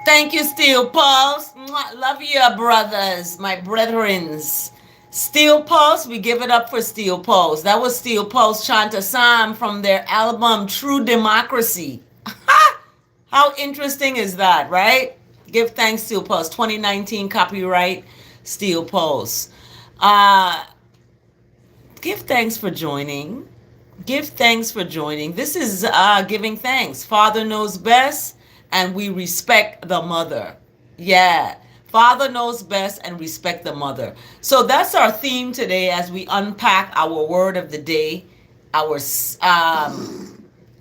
Thank you, Steel Pulse. Mwah. Love you, brothers, my brethrens. Steel Pulse, we give it up for Steel Pulse. That was Steel Pulse chant a psalm from their album True Democracy. How interesting is that, right? Give thanks, Steel Pulse. 2019 copyright, Steel Pulse. Uh, give thanks for joining. Give thanks for joining. This is giving thanks. Father knows best, and we respect the mother. Yeah. Father knows best and respect the mother. So that's our theme today as we unpack our word of the day. Our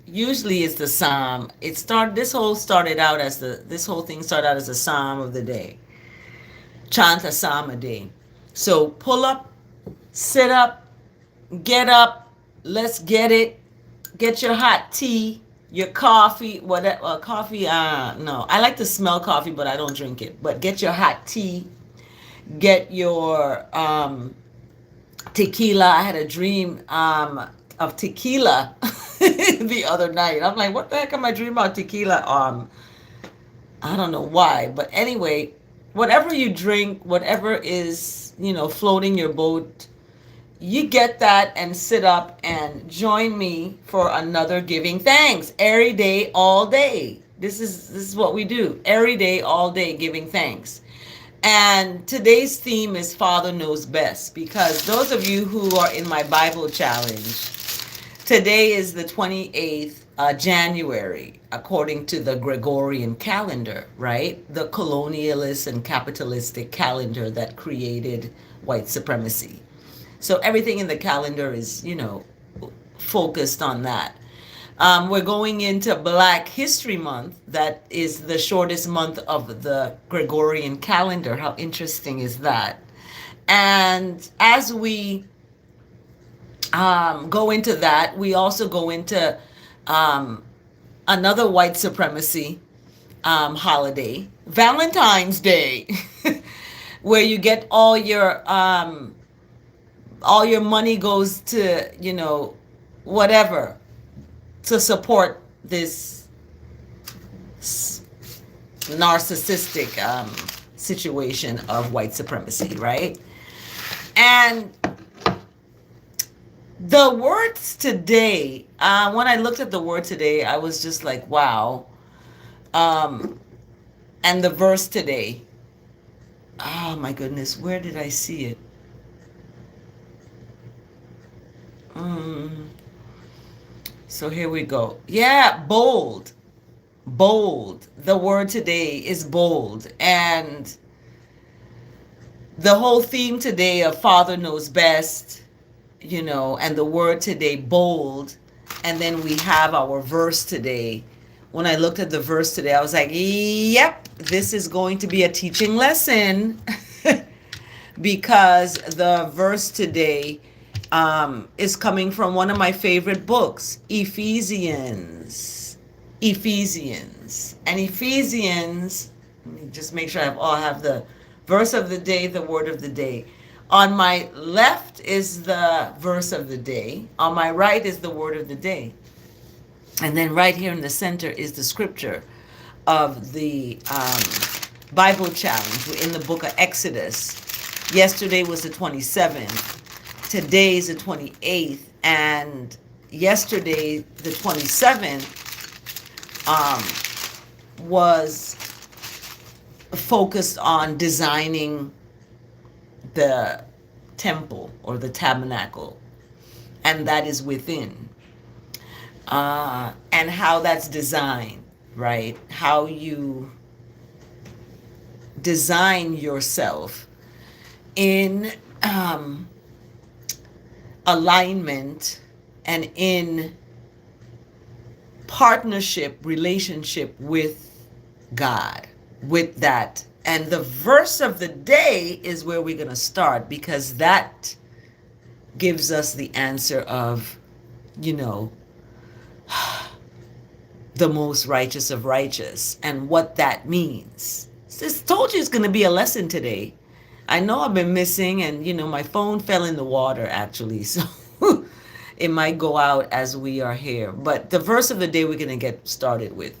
usually it's the psalm. This whole thing started out as a psalm of the day. Chant a psalm a day. So pull up, sit up, get up, let's get it. Get your hot tea, your coffee, whatever. Coffee, no. I like to smell coffee, but I don't drink it. But get your hot tea. Get your tequila. I had a dream of tequila the other night. I'm like, what the heck am I dreaming about tequila? I don't know why. But anyway, whatever you drink, whatever is, floating your boat, you get that and sit up and join me for another giving thanks. Every day, all day. This is what we do. Every day, all day, giving thanks. And today's theme is Father Knows Best, because those of you who are in my Bible challenge, today is the 28th January, according to the Gregorian calendar, right? The colonialist and capitalistic calendar that created white supremacy. So everything in the calendar is, focused on that. We're going into Black History Month. That is the shortest month of the Gregorian calendar. How interesting is that? And as we go into that, we also go into another white supremacy holiday, Valentine's Day, where you get all your money goes to, whatever, to support this narcissistic situation of white supremacy, right? And the words today, when I looked at the word today, I was just like, wow. And the verse today, oh my goodness, where did I see it? So here we go. Yeah, bold. Bold. The word today is bold. And the whole theme today of Father Knows Best, and the word today, bold. And then we have our verse today. When I looked at the verse today, I was like, yep, this is going to be a teaching lesson. Because the verse today is coming from one of my favorite books, Ephesians. And Ephesians, let me just make sure I have the verse of the day, the word of the day. On my left is the verse of the day. On my right is the word of the day. And then right here in the center is the scripture of the Bible challenge. We're in the book of Exodus. Yesterday was the 27th. Today is the 28th, and yesterday, the 27th, was focused on designing the temple or the tabernacle, and that is within, and how that's designed, right? How you design yourself in alignment and in partnership, relationship with God, with that. And the verse of the day is where we're going to start, because that gives us the answer of, the most righteous of righteous and what that means. Just told you it's going to be a lesson today. I know I've been missing, and my phone fell in the water actually, so it might go out as we are here. But the verse of the day we're going to get started with.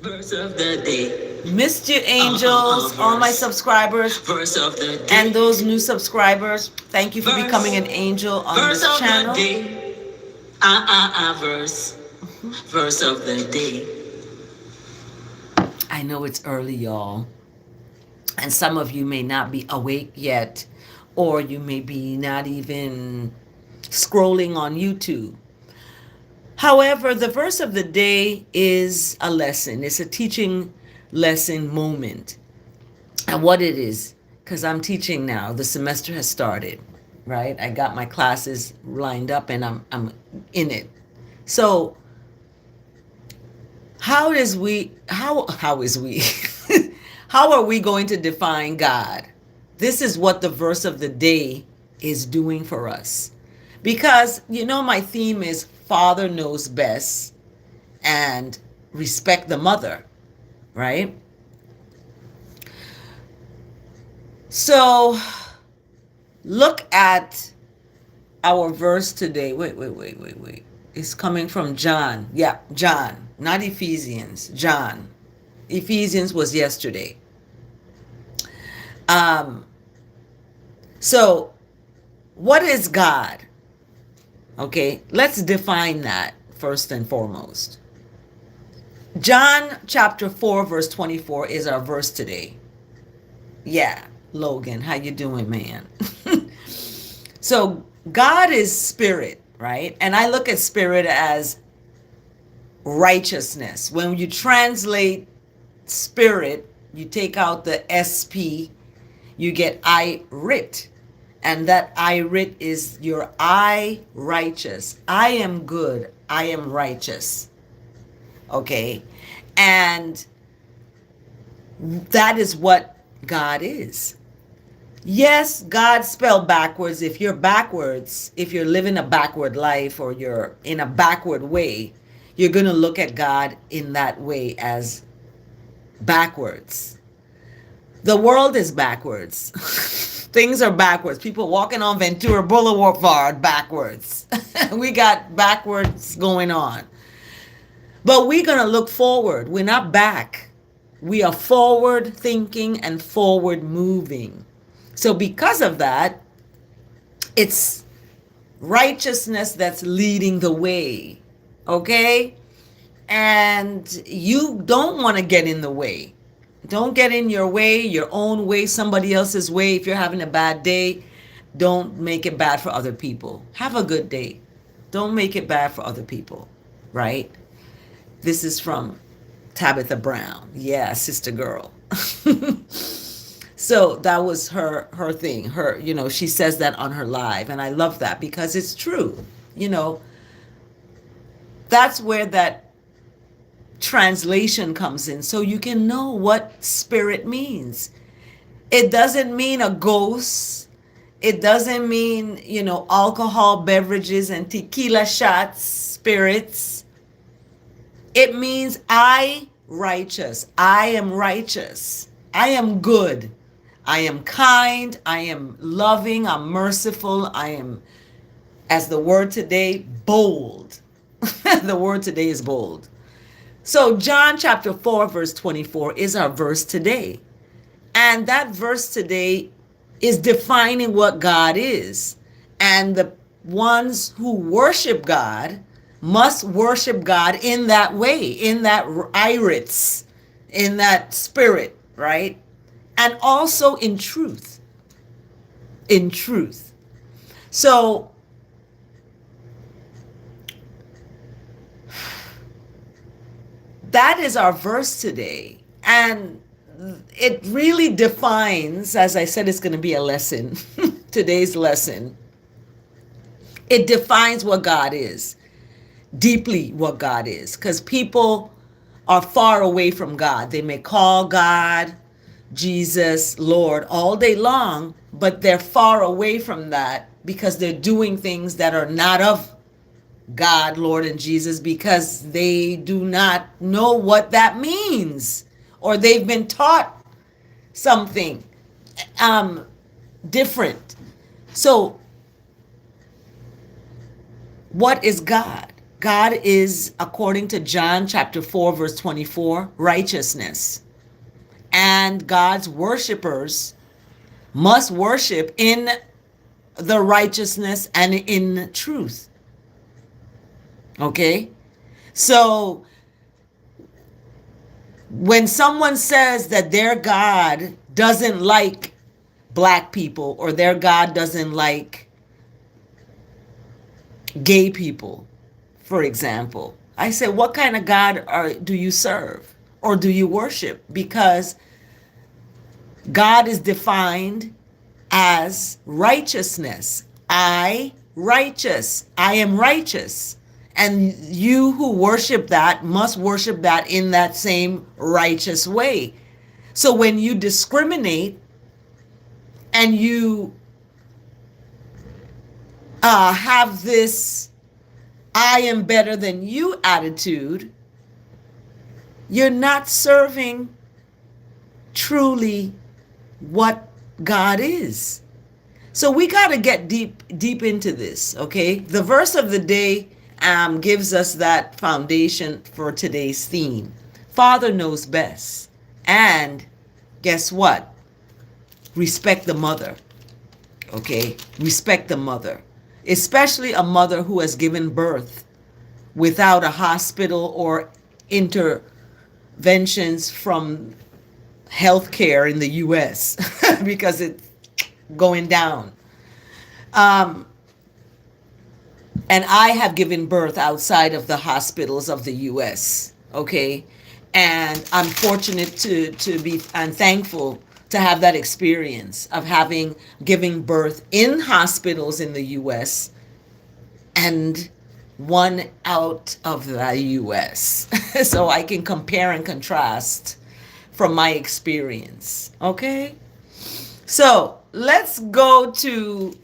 Verse of the day. Missed you, angels, all my subscribers, verse of the day. And those new subscribers. Thank you for becoming an angel on this channel. Verse of the day. Verse. Verse of the day. I know it's early, y'all. And some of you may not be awake yet, or you may be not even scrolling on YouTube. However, the verse of the day is a lesson. It's a teaching lesson moment. And what it is, because I'm teaching now, the semester has started, right? I got my classes lined up and I'm in it. So how is we how is we how are we going to define God? This is what the verse of the day is doing for us. Because my theme is Father knows best and respect the mother, right? So look at our verse today. Wait. It's coming from John. Yeah, John, not Ephesians. John. Ephesians was yesterday. So what is God? Okay, let's define that first and foremost. John chapter 4 verse 24 is our verse today. Yeah, Logan, how you doing, man? So God is spirit, right? And I look at spirit as righteousness. When you translate spirit, you take out the SP, you get irit. And that irit is your I righteous. I am good. I am righteous. Okay? And that is what God is. Yes, God spelled backwards. If you're backwards, if you're living a backward life or you're in a backward way, you're going to look at God in that way as backwards. The world is backwards. Things are backwards. People walking on Ventura Boulevard backwards. We got backwards going on. But we're going to look forward. We're not back. We are forward thinking and forward moving. So because of that, it's righteousness that's leading the way. Okay? And you don't want to get in the way. Don't get in your way, your own way, somebody else's way. If you're having a bad day, don't make it bad for other people. Have a good day. Don't make it bad for other people, right? This is from Tabitha Brown. Yeah, sister girl. So that was her thing. She says that on her live. And I love that because it's true. That's where that translation comes in, so you can know what spirit means. It doesn't mean a ghost. It doesn't mean, alcohol beverages and tequila shots, spirits. It means I righteous. I am righteous. I am good. I am kind. I am loving. I'm merciful. I am, as the word today, bold. The word today is bold. So John chapter 4 verse 24 is our verse today. And that verse today is defining what God is. And the ones who worship God must worship God in that way, in that iris, in that spirit, right? And also in truth. In truth. So that is our verse today. And it really defines, as I said, it's going to be a lesson, today's lesson. It defines what God is, deeply what God is. Because people are far away from God. They may call God, Jesus, Lord all day long, but they're far away from that because they're doing things that are not of God, Lord, and Jesus, because they do not know what that means, or they've been taught something different. So what is God? God is, according to John chapter 4, verse 24, righteousness. And God's worshipers must worship in the righteousness and in truth. Okay? So when someone says that their God doesn't like black people, or their God doesn't like gay people, for example, I say, what kind of God do you serve or do you worship? Because God is defined as righteousness. I am righteous. And you who worship that must worship that in that same righteous way. So when you discriminate and you have this I am better than you attitude, you're not serving truly what God is. So we got to get deep into this, okay? The verse of the day gives us that foundation for today's theme. Father knows best. And guess what? Respect the mother, okay? Respect the mother, especially a mother who has given birth without a hospital or interventions from healthcare in the U.S. because it's going down. And I have given birth outside of the hospitals of the U.S. Okay, and I'm fortunate to be and thankful to have that experience of giving birth in hospitals in the U.S. and one out of the U.S. so I can compare and contrast from my experience. Okay, so let's go to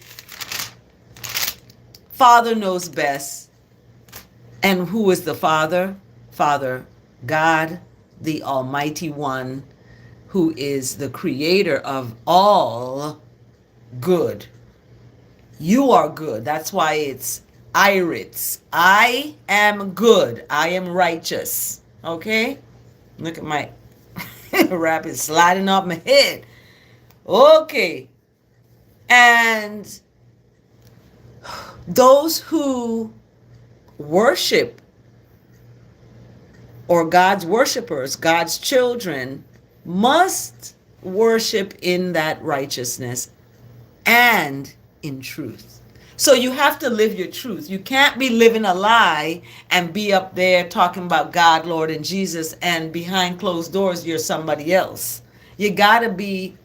Father knows best. And who is the Father? Father, God, the Almighty One, who is the creator of all good. You are good. That's why it's Iritz. I am good. I am righteous. Okay? Look at my wrap is sliding off my head. Okay. And those who worship, or God's worshipers, God's children, must worship in that righteousness and in truth. So you have to live your truth. You can't be living a lie and be up there talking about God, Lord, and Jesus, and behind closed doors you're somebody else. You got to be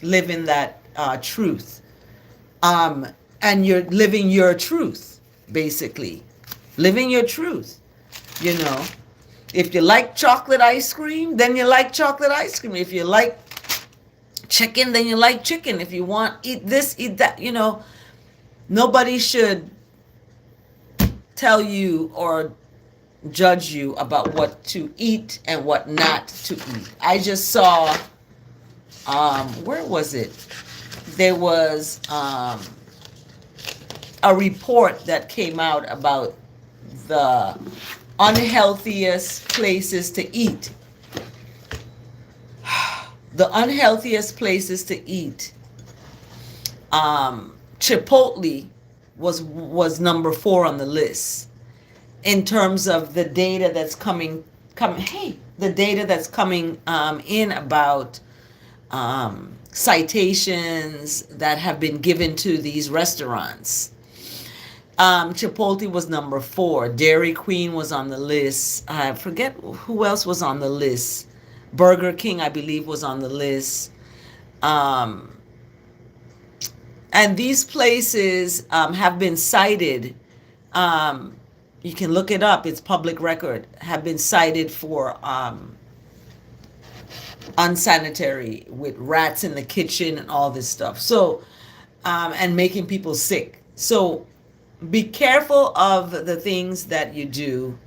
living that truth. And you're living your truth, basically. Living your truth. You know, if you like chocolate ice cream, then you like chocolate ice cream. If you like chicken, then you like chicken. If you want, eat this, eat that. You know, nobody should tell you or judge you about what to eat and what not to eat. I just saw, where was it? There was a report that came out about the unhealthiest places to eat. The unhealthiest places to eat. Chipotle was number 4 on the list in terms of the data that's coming in about citations that have been given to these restaurants. Chipotle was number 4. Dairy Queen was on the list. I forget who else was on the list. Burger King, I believe, was on the list. And these places have been cited. You can look it up. It's public record. Have been cited for unsanitary, with rats in the kitchen and all this stuff. So, and making people sick. So, be careful of the things that you do.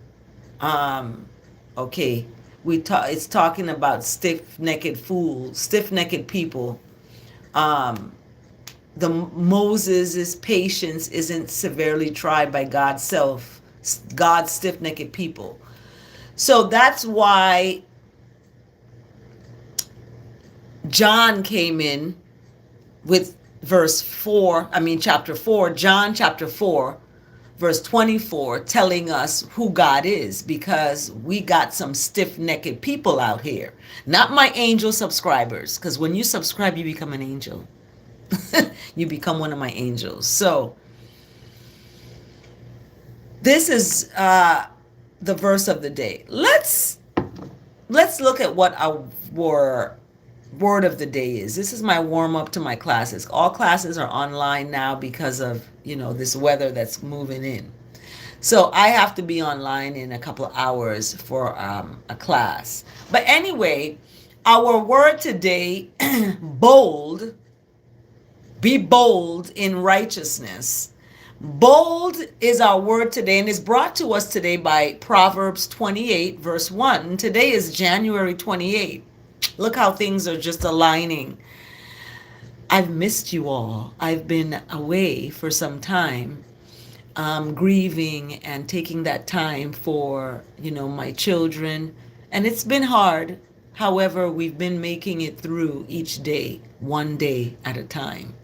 Okay, it's talking about stiff-necked fools, stiff-necked people. Moses' patience isn't severely tried by God's God's stiff-necked people. So that's why John came in with chapter 4, John chapter 4, verse 24, telling us who God is, because we got some stiff-necked people out here. Not my angel subscribers, because when you subscribe, you become an angel. You become one of my angels. So this is the verse of the day. Let's look at what our word of the day is. This is my warm up to my classes. All classes are online now because of, this weather that's moving in. So I have to be online in a couple of hours for a class. But anyway, our word today, bold, be bold in righteousness. Bold is our word today, and is brought to us today by Proverbs 28, verse 1. Today is January 28th. Look how things are just aligning. I've missed you all. I've been away for some time, grieving and taking that time for, my children. And it's been hard. However, we've been making it through each day, one day at a time.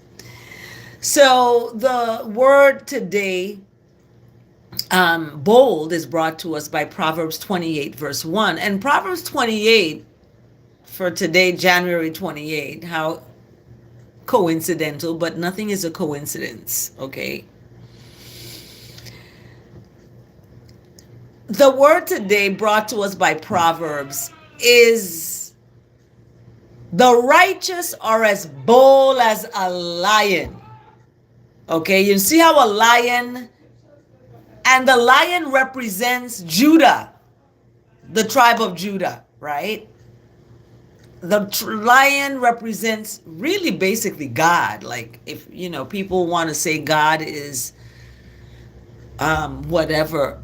So the word today, bold, is brought to us by Proverbs 28, verse 1. And Proverbs 28 for today, January 28, how coincidental, but nothing is a coincidence, okay? The word today brought to us by Proverbs is, the righteous are as bold as a lion. Okay, you see how a lion, and the lion represents Judah, the tribe of Judah, right? The lion represents really basically God. Like, if, people want to say God is whatever,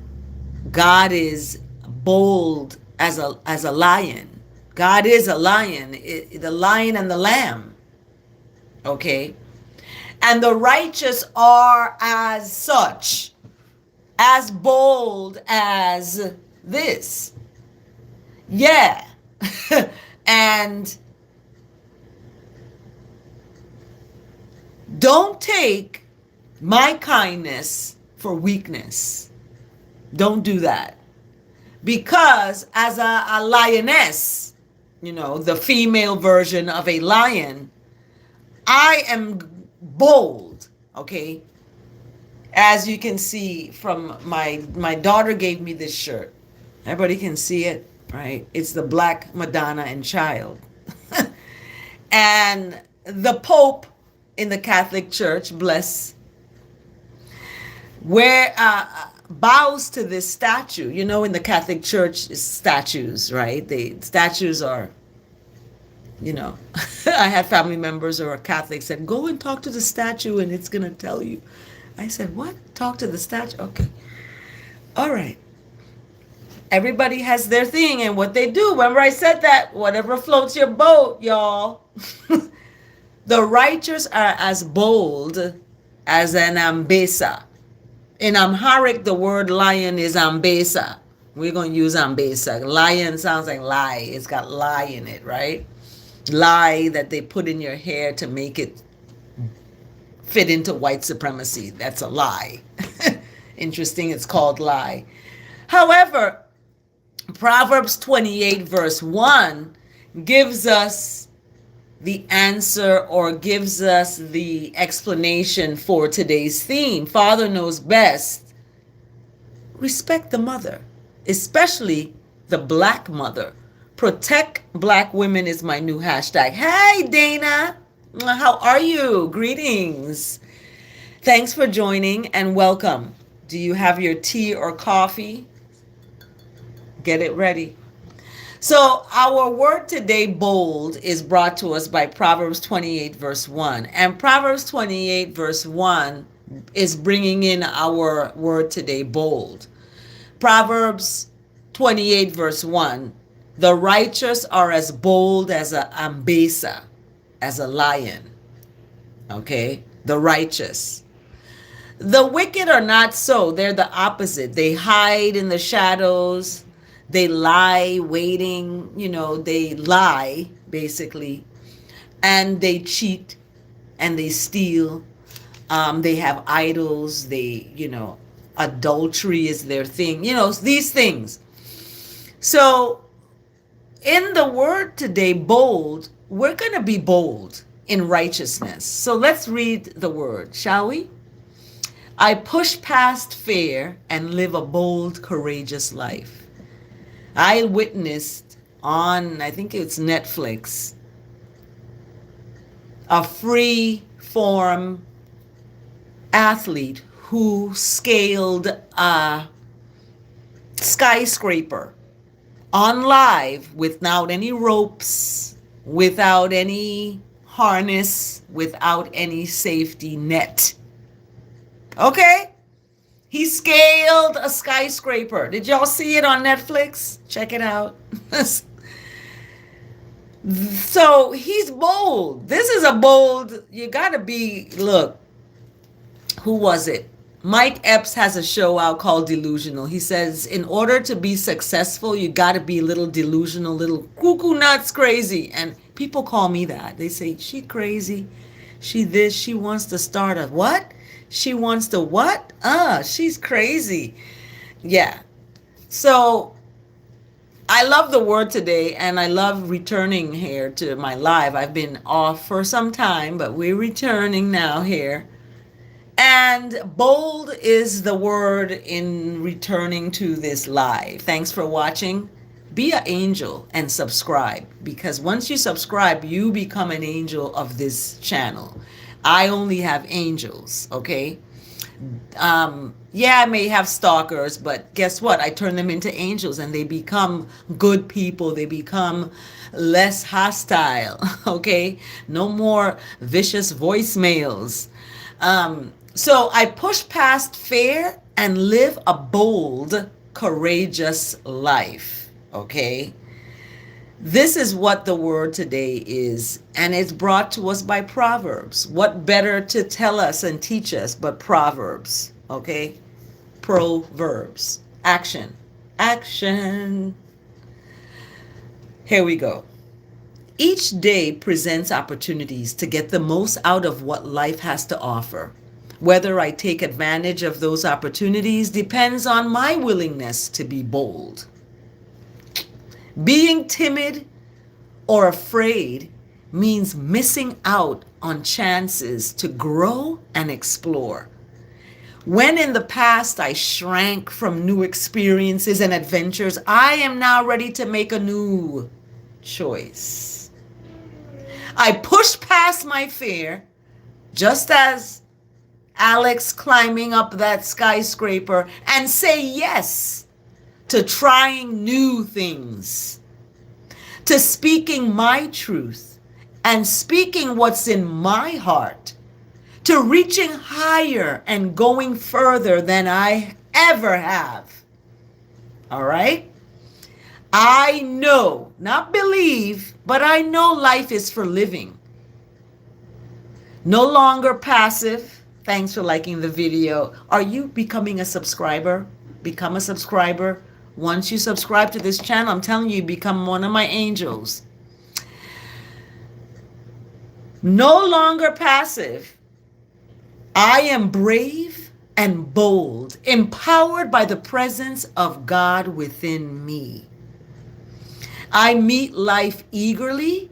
God is bold as a lion. God is a lion, the lion and the lamb. Okay? And the righteous are as such, as bold as this. Yeah. And don't take my kindness for weakness. Don't do that. Because as a lioness, the female version of a lion, I am bold, okay? As you can see from my daughter gave me this shirt. Everybody can see it, right? It's the Black Madonna and Child. And the Pope in the Catholic Church, bless, where bows to this statue. In the Catholic Church, statues, right? The statues are, I had family members who are Catholics said, go and talk to the statue and it's going to tell you. I said, what? Talk to the statue? Okay. All right. Everybody has their thing and what they do. Remember I said that? Whatever floats your boat, y'all. The righteous are as bold as an ambesa. In Amharic, the word lion is ambesa. We're going to use ambesa. Lion sounds like lie. It's got lie in it, right? Lie that they put in your hair to make it fit into white supremacy. That's a lie. Interesting, it's called lie. However, Proverbs 28 verse 1 gives us the answer, or gives us the explanation for today's theme. Father knows best. Respect the mother, especially the Black mother. Protect Black women is my new hashtag. Hey, Dana. How are you? Greetings. Thanks for joining and welcome. Do you have your tea or coffee? Get it ready. So our word today, bold, is brought to us by Proverbs 28 verse 1. And Proverbs 28 verse 1 is bringing in our word today, bold. Proverbs 28 verse 1. The righteous are as bold as a ambesa, as a lion. Okay? The righteous. The wicked are not so. They're the opposite. They hide in the shadows. They lie, waiting. They lie, basically. And they cheat and they steal. They have idols. Adultery is their thing. These things. So, in the word today, bold, we're going to be bold in righteousness. So, let's read the word, shall we? I push past fear and live a bold, courageous life. I witnessed on, I think it's Netflix, a free form athlete who scaled a skyscraper on live without any ropes, without any harness, without any safety net. Okay? He scaled a skyscraper. Did y'all see it on Netflix? Check it out. So he's bold. This is a bold, you gotta be, look, who was it? Mike Epps has a show out called Delusional. He says, in order to be successful, you gotta be a little delusional, little cuckoo nuts crazy. And people call me that. They say, she crazy. She this, she wants to start a what? She wants to what? She's crazy. Yeah. So I love the word today, and I love returning here to my live. I've been off for some time, but we're returning now here. And bold is the word in returning to this live. Thanks for watching. Be an angel and subscribe, because once you subscribe, you become an angel of this channel. I only have angels, okay? Yeah, I may have stalkers, but guess what? I turn them into angels and they become good people. They become less hostile, okay? No more vicious voicemails. So I push past fear and live a bold, courageous life, okay? This is what the word today is, and it's brought to us by Proverbs. What better to tell us and teach us but Proverbs, okay? Proverbs. Action. Action. Here we go. Each day presents opportunities to get the most out of what life has to offer. Whether I take advantage of those opportunities depends on my willingness to be bold. Being timid or afraid means missing out on chances to grow and explore. When in the past I shrank from new experiences and adventures, I am now ready to make a new choice. I push past my fear, just as Alex climbing up that skyscraper, and say yes to trying new things, to speaking my truth and speaking what's in my heart, to reaching higher and going further than I ever have. All right? I know, not believe, but I know life is for living. No longer passive. Thanks for liking the video. Are you becoming a subscriber? Become a subscriber. Once you subscribe to this channel, I'm telling you, you become one of my angels. No longer passive. I am brave and bold, empowered by the presence of God within me. I meet life eagerly,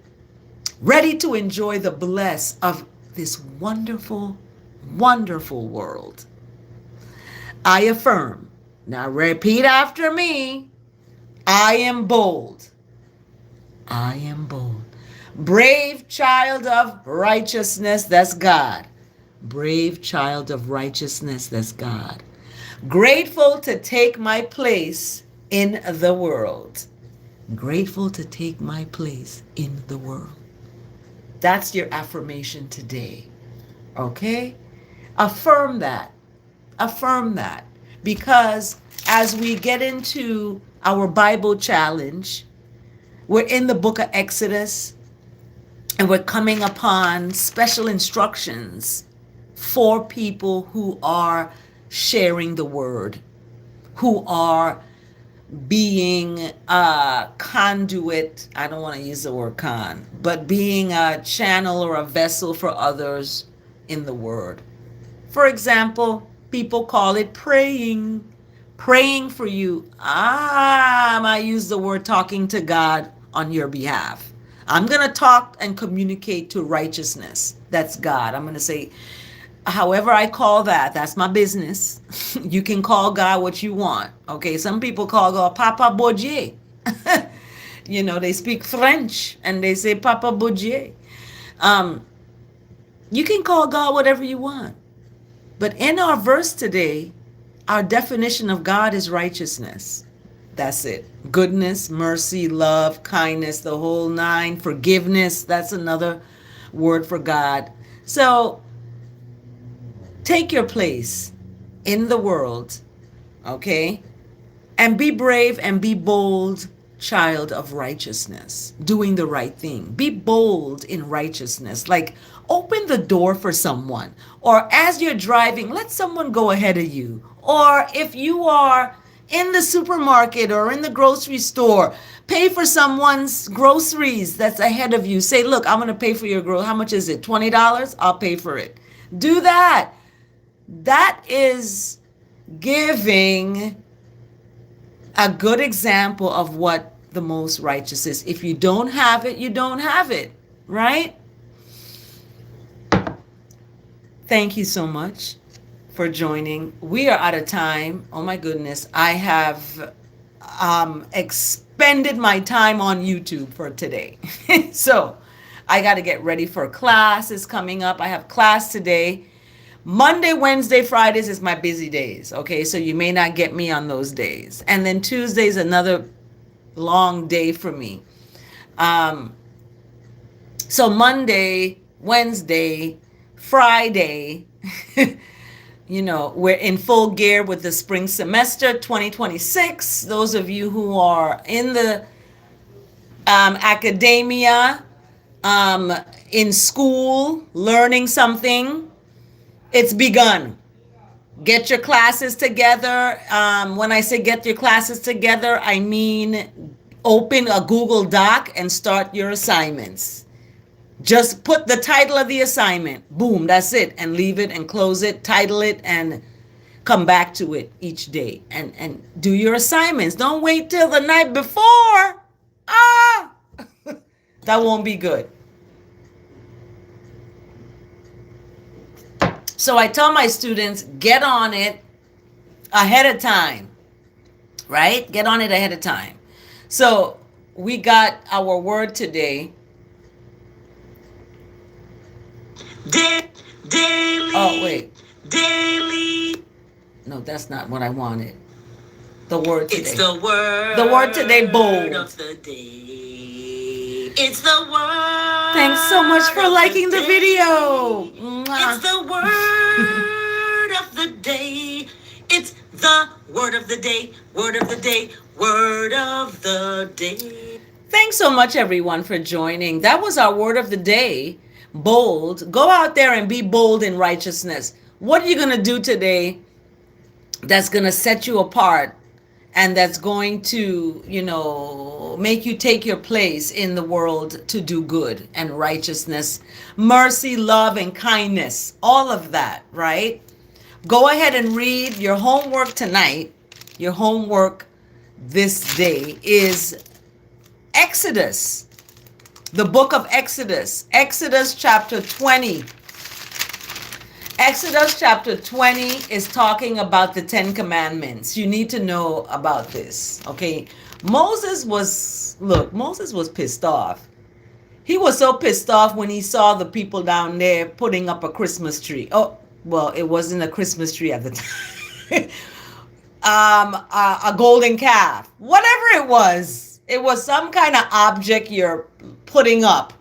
ready to enjoy the bliss of this wonderful, wonderful world. I affirm. Now repeat after me. I am bold. I am bold. Brave child of righteousness, that's God. Brave child of righteousness, that's God. Grateful to take my place in the world. Grateful to take my place in the world. That's your affirmation today. Okay? Affirm that. Affirm that. Because as we get into our Bible challenge, we're in the book of Exodus, and we're coming upon special instructions for people who are sharing the word, who are being a conduit. I don't want to use the word con, but being a channel or a vessel for others in the word. For example, people call it praying. Praying for you. I might use the word talking to God on your behalf. I'm going to talk and communicate to righteousness. That's God. I'm going to say, however I call that, that's my business. You can call God what you want. Okay, some people call God Papa Bourdieu. They speak French and they say Papa Bourdieu. You can call God whatever you want. But in our verse today, our definition of God is righteousness. That's it. Goodness, mercy, love, kindness, the whole nine. Forgiveness, that's another word for God. So take your place in the world, okay? And be brave and be bold, child of righteousness, doing the right thing. Be bold in righteousness. Like, open the door for someone. Or as you're driving, let someone go ahead of you. Or if you are in the supermarket or in the grocery store, pay for someone's groceries that's ahead of you. Say, look, I'm going to pay for your groceries. How much is it? $20? I'll pay for it. Do that. That is giving a good example of what the most righteous is. If you don't have it, you don't have it, right? Thank you so much for joining. We are out of time. Oh my goodness. I have expended my time on YouTube for today. So I got to get ready for classes coming up. I have class today. Monday, Wednesday, Fridays is my busy days. Okay, so you may not get me on those days. And then Tuesday is another long day for me. So Monday, Wednesday, Friday, we're in full gear with the spring semester 2026. Those of you who are in the academia, in school, learning something, it's begun. Get your classes together. When I say get your classes together, I mean open a Google Doc and start your assignments. Just put the title of the assignment. Boom, that's it. And leave it and close it, title it, and come back to it each day. And do your assignments. Don't wait till the night before. That won't be good. So I tell my students, get on it ahead of time, right? Get on it ahead of time. So we got our word today. Daily. Oh, wait. Daily. No, that's not what I wanted. The word today. It's the word. The word today, bold. Of the day. It's the word. Thanks so much for liking the video. It's the word of the day. It's the word of the day. Word of the day. Word of the day. Thanks so much, everyone, for joining. That was our word of the day. Bold. Go out there and be bold in righteousness. What are you going to do today that's going to set you apart and that's going to, make you take your place in the world to do good and righteousness, mercy, love, and kindness, all of that, right? Go ahead and read your homework tonight. Your homework this day is Exodus, the book of Exodus, Exodus chapter 20. Exodus chapter 20 is talking about the 10 commandments. You need to know about this, okay? Moses was pissed off. He was so pissed off when he saw the people down there putting up a Christmas tree. Oh, well, it wasn't a Christmas tree at the time. A golden calf, whatever it was some kind of object you're putting up,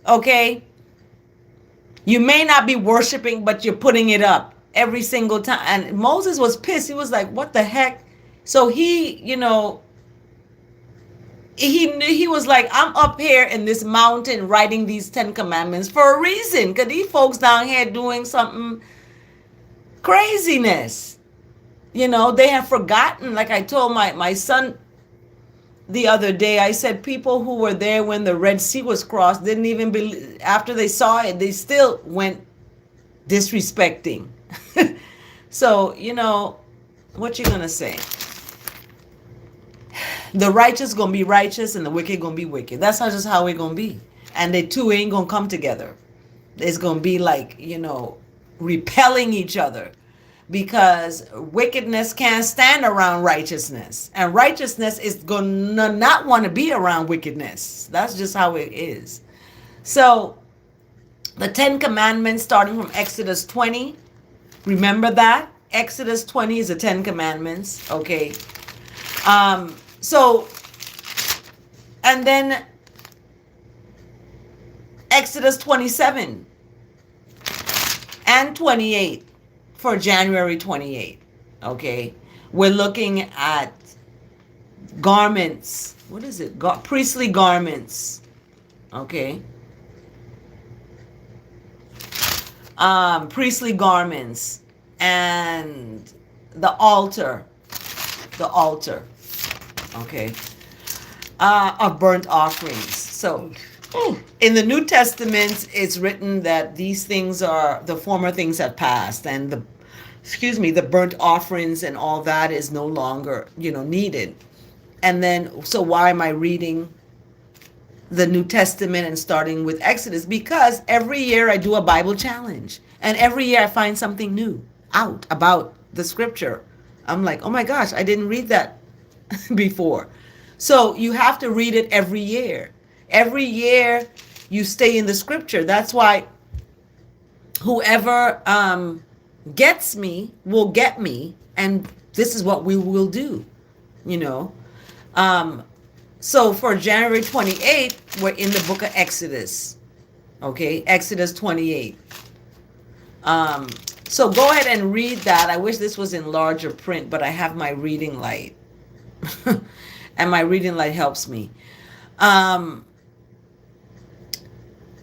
okay? You may not be worshiping, but you're putting it up every single time. And Moses was pissed. He was like, what the heck? So he, he was like, I'm up here in this mountain writing these 10 commandments for a reason. Because these folks down here doing something craziness. You know, they have forgotten. Like I told my son the other day, I said people who were there when the Red Sea was crossed didn't even believe, after they saw it, they still went disrespecting. So, you know, what you gonna say? The righteous gonna be righteous and the wicked gonna be wicked. That's not just how it gonna be. And the two ain't gonna come together. It's gonna be like, you know, repelling each other, because wickedness can't stand around righteousness, and righteousness is gonna not want to be around wickedness. That's just how it is. So the 10 commandments, starting from Exodus 20, remember that Exodus 20 is the 10 commandments. Okay. So, and then Exodus 27 and 28 for January 28. Okay. We're looking at garments. What is it? Priestly garments. Okay. Priestly garments and the altar. The altar. Okay. Of burnt offerings. So in the New Testament, it's written that these things are, the former things have passed, and the burnt offerings and all that is no longer, you know, needed. And then, so why am I reading the New Testament and starting with Exodus? Because every year I do a Bible challenge, and every year I find something new out about the scripture. I'm like, oh my gosh, I didn't read that before. So you have to read it every year. Every year you stay in the scripture. That's why whoever gets me will get me, and this is what we will do, you know. So for January 28th, we're in the book of Exodus. Okay, Exodus 28. So go ahead and read that. I wish this was in larger print, but I have my reading light. And my reading light helps me.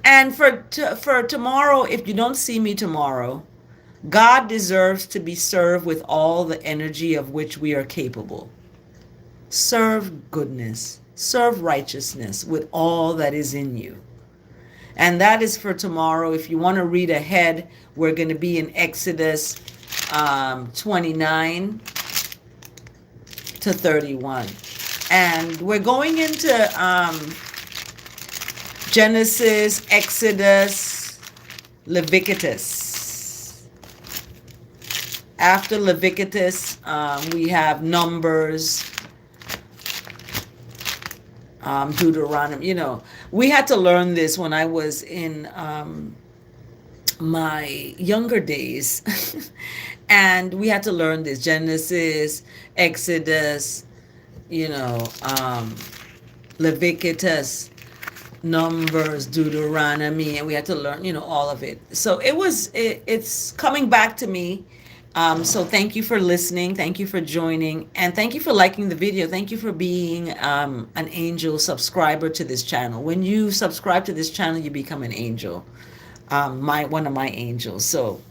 And for tomorrow, if you don't see me tomorrow, God deserves to be served with all the energy of which we are capable. Serve goodness, serve righteousness with all that is in you. And that is for tomorrow. If you want to read ahead, we're going to be in Exodus 29 to 31. And we're going into Genesis, Exodus, Leviticus. After Leviticus, we have Numbers, Deuteronomy. You know, we had to learn this when I was in my younger days. And we had to learn this: Genesis, Exodus, you know, Leviticus, Numbers, Deuteronomy, and we had to learn, you know, all of it. So it's coming back to me. So thank you for listening. Thank you for joining. And thank you for liking the video. Thank you for being an angel subscriber to this channel. When you subscribe to this channel, you become an angel. One of my angels. So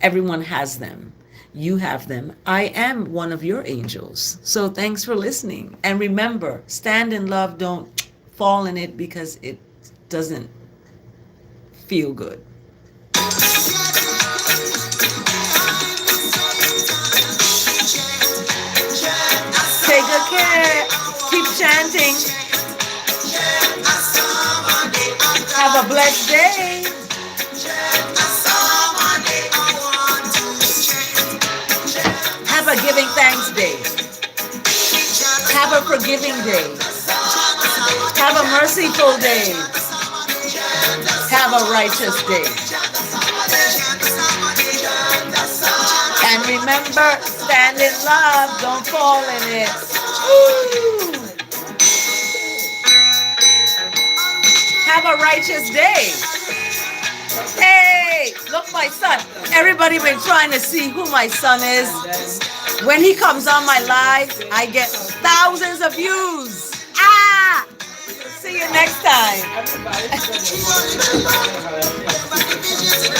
everyone has them. You have them. I am one of your angels. So thanks for listening. And remember, stand in love. Don't fall in it, because it doesn't feel good. Take good care. Keep chanting. Have a blessed day. Have a giving thanks day. Have a forgiving day. Have a merciful day. Have a righteous day. And remember, stand in love. Don't fall in it. Woo! Have a righteous day. Hey, look, my son. Everybody been trying to see who my son is. When he comes on my live, I get thousands of views. Ah! next time. Everybody spend your money. Everybody